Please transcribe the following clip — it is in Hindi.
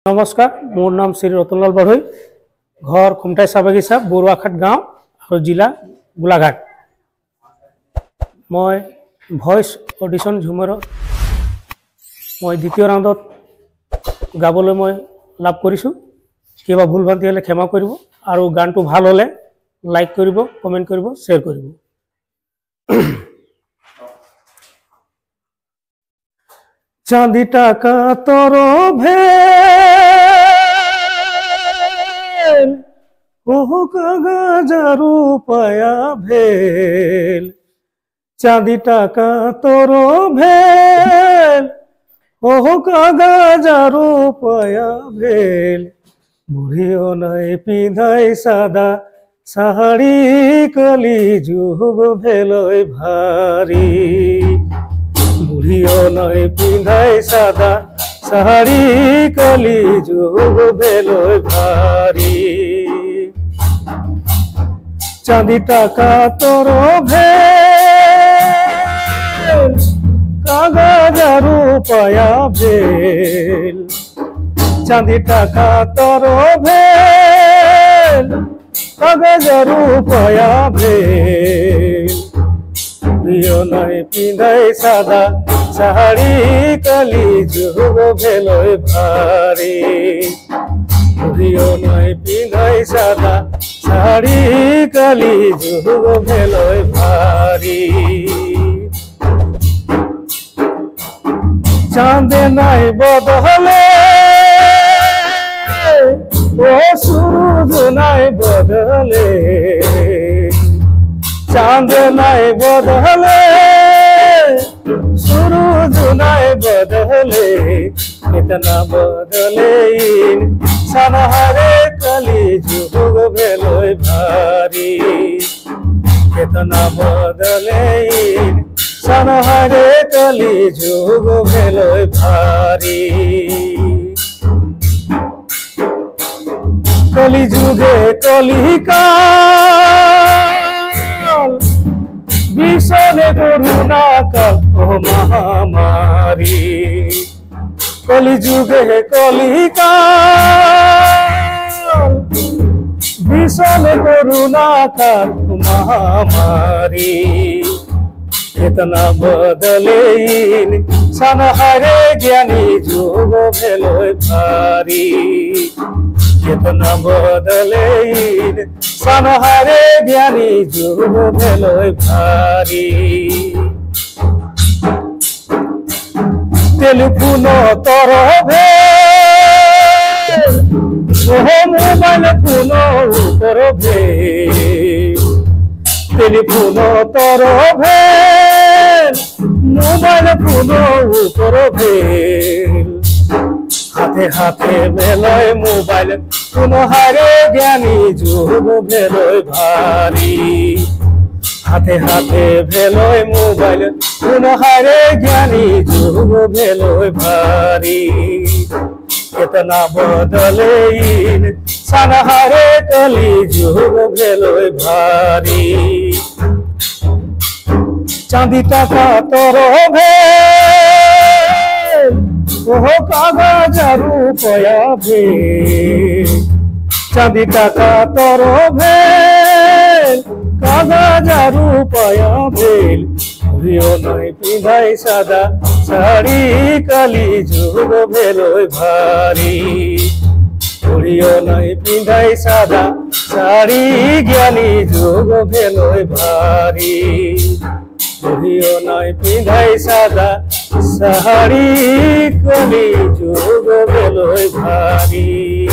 नमस्कार, मोर नाम श्री रतनलाल बड़ोई। घर खुमटाई साबागिसा बरुआघाट गाँव और जिला गोलाघाट। मैं भॉइस ऑडिशन झुमर मैं द्वितीय राउंडत गाबले मैं लाभ करिछु। किबा भूल भ्रांति हले क्षमा करिब और गानटो ভাল हले लाइक करिब, कमेंट करिब, शेयर करिब। चांदी टाका तोरो भेल ओहो कागज रुपया भेल। चांदी टाका तोरो भेल ओहो कागज रुपया भेल। बुढ़ियो नहीं पिंधाई सादा साड़ी कली जुग भेलोय भारी। बुढ़ियो नहीं पिंधाई सादा साड़ी कली जुग भेलोय भारी। चांदी टाका तोरो भेल कागज रुपया भेल। चांदी टाका तोरो भेल कागज रुपया भेल। बुढ़ियो नहीं पिंधाई सादा साड़ी कली जुग भेलोय भारी। बुढ़ियो नहीं पिंधाई सादा साड़ी कली जुग भेलोय भारी। चांदे नहीं बदले ओ सूरज नहीं बदले। चांद नहीं बदले सूरज नहीं बदले। इतना बदले सनहरे कली जुग भेलोय भारी। इतना बदले सनहरे कली जुग भेलोय भारी। कली जुगे कली काल विषने करुणा काल ओ महामारी। कली जुगे कली काल विषने करुणा काल महामारी। इतना बदले सनहरे ज्ञानी जुग भेलोय भारी। इतना बदले सनहरे ज्ञानी जुग भेलोय भारी। टेलीफोन तोरो भेल ओहो मोबाइल फोन तोरो भेल। टेलीफोन तोरो भेल मोबाइल फोन तोरो भेल। हाथे हाथे भेलोय मोबाइल पुनहारे ज्ञानी जुग भेलोय भारी। हाथे हाथे भेलोय मोबाइल पुनहारे ज्ञानी जुग भेलोय भारी। कितना बदले सनहरे कली जुग भेलोय भारी। चांदी टाका तोरो भेल ओहो कागज रुपया भेल। चांदी टाका तोरो भेल कागज रुपया भेल। बुढ़ियो नहीं पिंधाई सादा साड़ी कली जुग भेलोय भारी। बुढ़ियो नहीं पिंधाई सादा साड़ी ज्ञानी जुग भेलोय भारी। बुढ़ियो नहीं पिंधाई सादा साड़ी कली जुग भेलोय भारी।